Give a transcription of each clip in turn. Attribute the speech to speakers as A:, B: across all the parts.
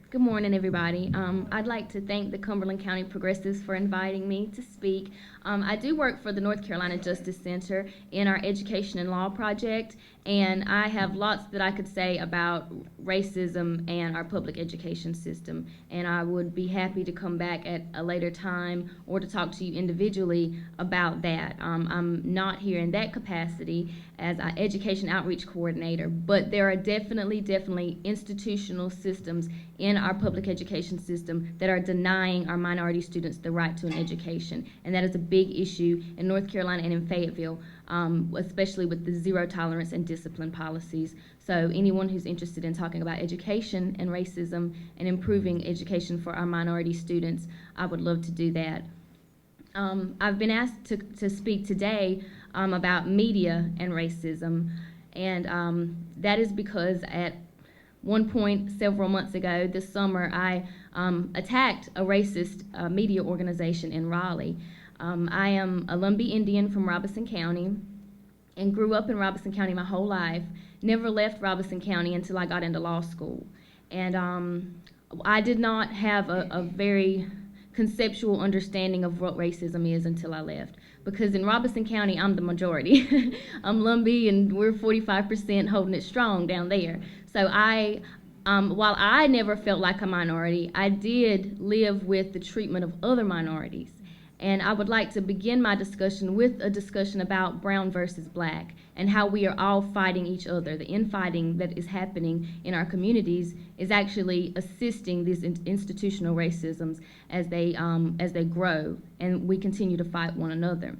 A: Good morning, everybody. I'd like to thank the Cumberland County Progressives for inviting me to speak. I do work for the North Carolina Justice Center in our Education and Law project, and I have lots that I could say about racism and our public education system, and I would be happy to come back at a later time or to talk to you individually about that. I'm not here in that capacity as an education outreach coordinator, but there are definitely institutional systems in our public education system that are denying our minority students the right to an education, and that is a big issue in North Carolina and in Fayetteville, especially with the zero tolerance and discipline policies. So anyone who's interested in talking about education and racism and improving education for our minority students, I would love to do that. I've been asked to speak today about media and racism, and that is because at one point several months ago this summer I attacked a racist media organization in Raleigh. I am a Lumbee Indian from Robeson County and grew up in Robeson County my whole life, never left Robeson County until I got into law school. And I did not have a very conceptual understanding of what racism is until I left. Because in Robeson County, I'm the majority. I'm Lumbee, and we're 45% holding it strong down there. So while I never felt like a minority, I did live with the treatment of other minorities. And I would like to begin my discussion with a discussion about brown versus black and how we are all fighting each other. The infighting that is happening in our communities is actually assisting these institutional racisms as they grow, and we continue to fight one another.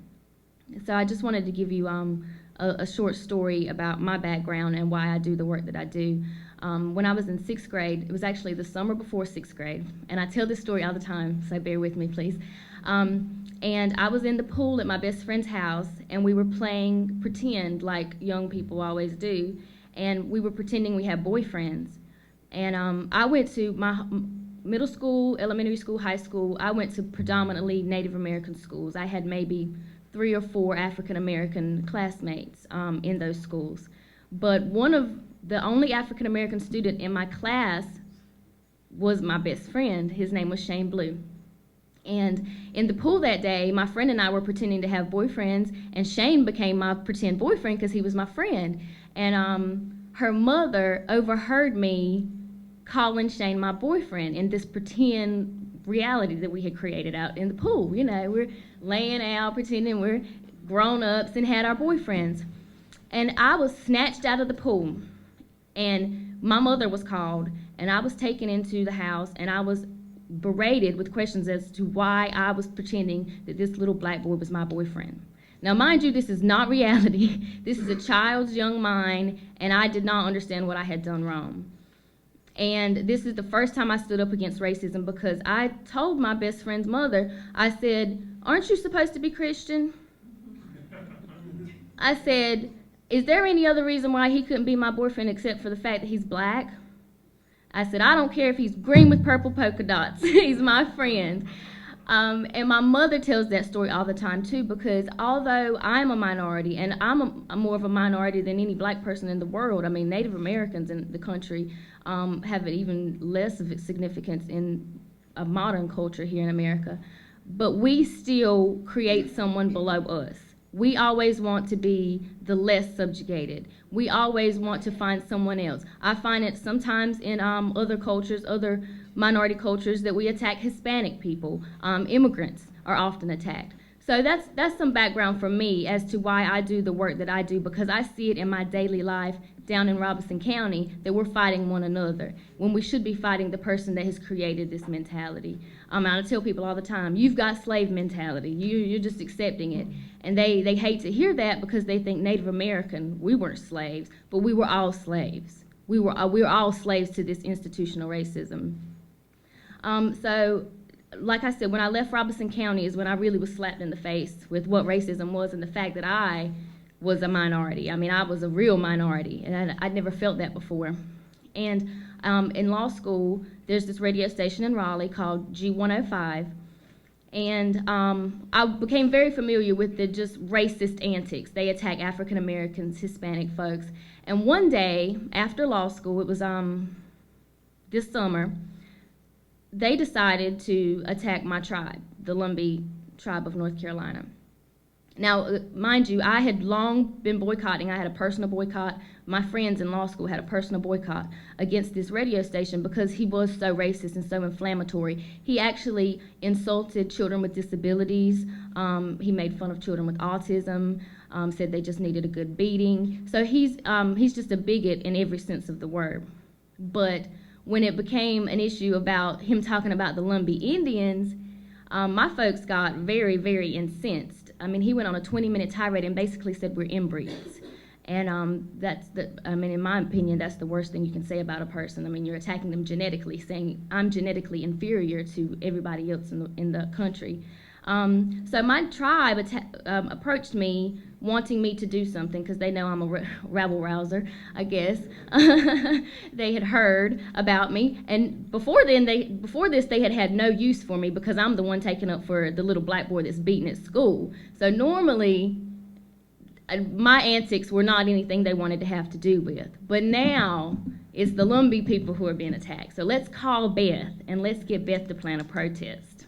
A: So I just wanted to give you a short story about my background and why I do the work that I do. When I was in 6th grade, it was actually the summer before 6th grade, and I tell this story all the time, so bear with me, please. And I was in the pool at my best friend's house, and we were playing pretend like young people always do, and we were pretending we had boyfriends. And I went to my middle school, elementary school, high school. I went to predominantly Native American schools. I had maybe 3 or 4 African American classmates in those schools. But one of the only African American student in my class was my best friend. His name was Shane Blue. And in the pool that day, my friend and I were pretending to have boyfriends, and Shane became my pretend boyfriend because he was my friend. And her mother overheard me calling Shane my boyfriend in this pretend reality that we had created out in the pool. You know, we're laying out, pretending we're grown-ups and had our boyfriends. And I was snatched out of the pool, and my mother was called, and I was taken into the house, and I was berated with questions as to why I was pretending that this little black boy was my boyfriend. Now, mind you, this is not reality. This is a child's young mind, and I did not understand what I had done wrong. And this is the first time I stood up against racism because I told my best friend's mother, I said, "Aren't you supposed to be Christian?" I said, "Is there any other reason why he couldn't be my boyfriend except for the fact that he's black?" I said, "I don't care if he's green with purple polka dots. He's my friend." And my mother tells that story all the time too, because although I'm a minority, and I'm more of a minority than any black person in the world, I mean, Native Americans in the country have even less of its significance in a modern culture here in America, but we still create someone below us. We always want to be the less subjugated. We always want to find someone else. I find it sometimes in other cultures, other minority cultures, that we attack Hispanic people. Immigrants are often attacked. So that's some background for me as to why I do the work that I do, because I see it in my daily life down in Robeson County that we're fighting one another when we should be fighting the person that has created this mentality. I tell people all the time, you've got slave mentality. You're just accepting it. And they hate to hear that because they think Native American, we weren't slaves, but we were all slaves. We were all slaves to this institutional racism. So, like I said, when I left Robeson County is when I really was slapped in the face with what racism was and the fact that I was a minority. I mean, I was a real minority, and I'd never felt that before. And in law school, there's this radio station in Raleigh called G105, and I became very familiar with the just racist antics. They attack African Americans, Hispanic folks. And one day after law school, it was this summer, they decided to attack my tribe, the Lumbee tribe of North Carolina. Now, mind you, I had long been boycotting. I had a personal boycott. My friends in law school had a personal boycott against this radio station because he was so racist and so inflammatory. He actually insulted children with disabilities. He made fun of children with autism, said they just needed a good beating. So he's just a bigot in every sense of the word. But when it became an issue about him talking about the Lumbee Indians, my folks got very, very incensed. I mean, he went on a 20-minute tirade and basically said we're inbreeds. And in my opinion, that's the worst thing you can say about a person. I mean, you're attacking them genetically, saying I'm genetically inferior to everybody else in the country. So my tribe approached me wanting me to do something because they know I'm a rabble rouser, I guess. They had heard about me, and before this they had no use for me because I'm the one taking up for the little black boy that's beaten at school. So normally my antics were not anything they wanted to have to do with. But now it's the Lumbee people who are being attacked. So let's call Beth and let's get Beth to plan a protest.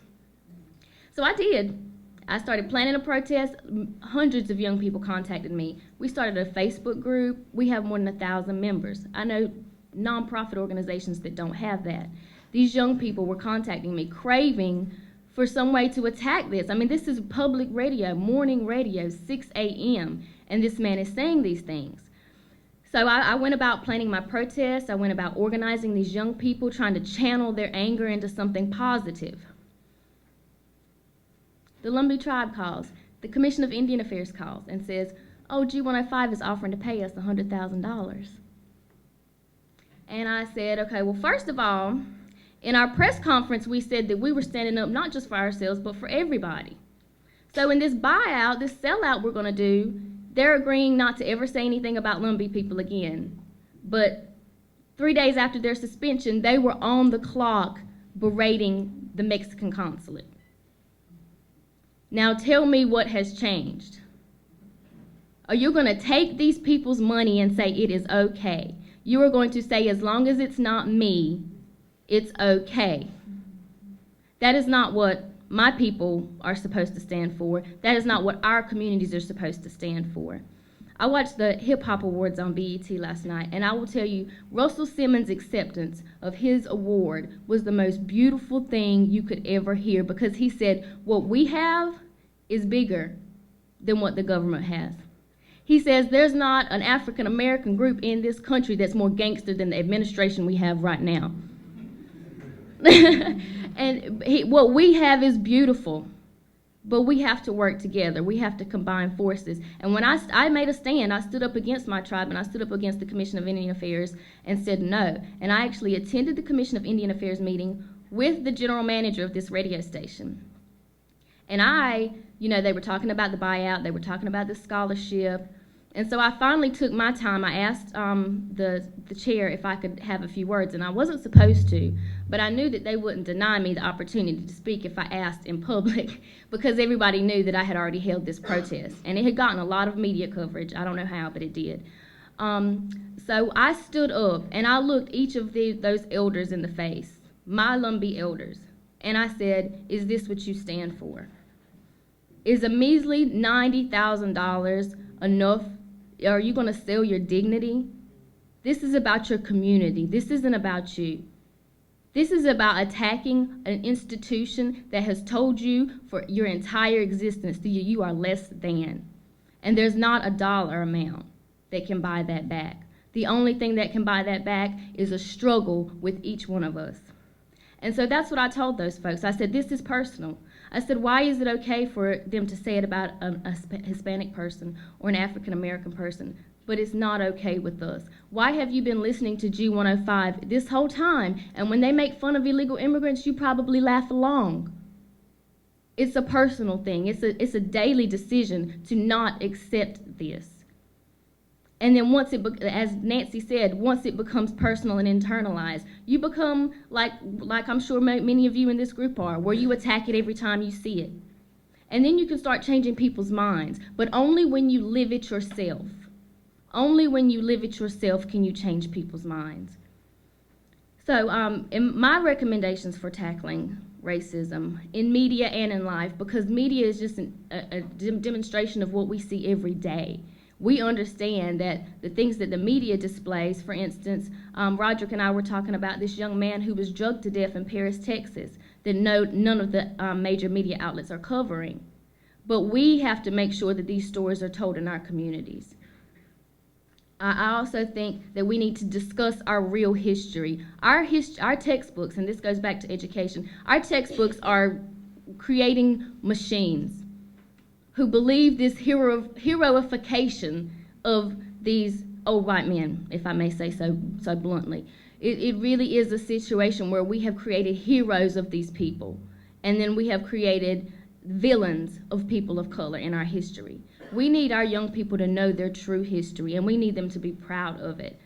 A: So I did. I started planning a protest. Hundreds of young people contacted me. We started a Facebook group. We have more than 1,000 members. I know nonprofit organizations that don't have that. These young people were contacting me, craving for some way to attack this. I mean, this is public radio, morning radio, 6 a.m., and this man is saying these things. So I went about planning my protest. I went about organizing these young people, trying to channel their anger into something positive. The Lumbee tribe calls. The Commission of Indian Affairs calls and says, oh, G105 is offering to pay us $100,000. And I said, okay, well, first of all, in our press conference, we said that we were standing up not just for ourselves, but for everybody. So in this buyout, this sellout we're going to do, they're agreeing not to ever say anything about Lumbee people again. But 3 days after their suspension, they were on the clock berating the Mexican consulate. Now tell me what has changed. Are you going to take these people's money and say it is okay? You are going to say, as long as it's not me, it's okay. That is not what my people are supposed to stand for. That is not what our communities are supposed to stand for. I watched the Hip Hop Awards on BET last night, and I will tell you, Russell Simmons' acceptance of his award was the most beautiful thing you could ever hear, because he said, what we have is bigger than what the government has. He says there's not an African American group in this country that's more gangster than the administration we have right now. And what we have is beautiful. But we have to work together. We have to combine forces. And when I made a stand, I stood up against my tribe, and I stood up against the Commission of Indian Affairs and said no. And I actually attended the Commission of Indian Affairs meeting with the general manager of this radio station. And they were talking about the buyout. They were talking about the scholarship. And so I finally took my time. I asked the chair if I could have a few words, and I wasn't supposed to, but I knew that they wouldn't deny me the opportunity to speak if I asked in public, because everybody knew that I had already held this protest, and it had gotten a lot of media coverage. I don't know how, but it did. So I stood up, and I looked each of those elders in the face, my Lumbee elders, and I said, is this what you stand for? Is a measly $90,000 enough? Are you going to sell your dignity? This is about your community. This isn't about you. This is about attacking an institution that has told you for your entire existence that you are less than. And there's not a dollar amount that can buy that back. The only thing that can buy that back is a struggle with each one of us. And so that's what I told those folks. I said, this is personal. I said, why is it okay for them to say it about a Hispanic person or an African American person, but it's not okay with us? Why have you been listening to G105 this whole time, and when they make fun of illegal immigrants, you probably laugh along? It's a personal thing. It's a daily decision to not accept this. And then once as Nancy said, once it becomes personal and internalized, you become like I'm sure many of you in this group are, where you attack it every time you see it. And then you can start changing people's minds, but only when you live it yourself. Only when you live it yourself can you change people's minds. So, in my recommendations for tackling racism in media and in life, because media is just a demonstration of what we see every day. We understand that the things that the media displays, for instance, Roderick and I were talking about this young man who was drugged to death in Paris, Texas, that none of the major media outlets are covering. But we have to make sure that these stories are told in our communities. I also think that we need to discuss our real history. Our textbooks, and this goes back to education, our textbooks are creating machines who believe this heroification of these old white men, if I may say so bluntly. It really is a situation where we have created heroes of these people, and then we have created villains of people of color in our history. We need our young people to know their true history, and we need them to be proud of it.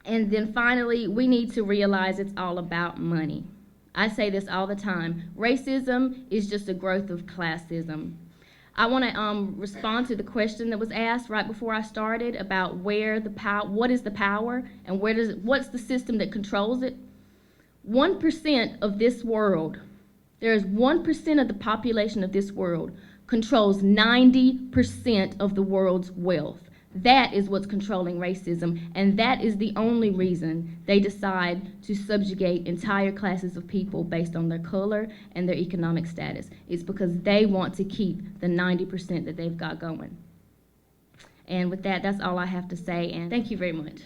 A: And then finally, we need to realize it's all about money. I say this all the time. Racism is just a growth of classism. I want to respond to the question that was asked right before I started about what is the power, and what's the system that controls it. 1% of this world, there is 1% of the population of this world controls 90% of the world's wealth. That is what's controlling racism, and that is the only reason they decide to subjugate entire classes of people based on their color and their economic status. It's because they want to keep the 90% that they've got going. And with that, that's all I have to say, and thank you very much.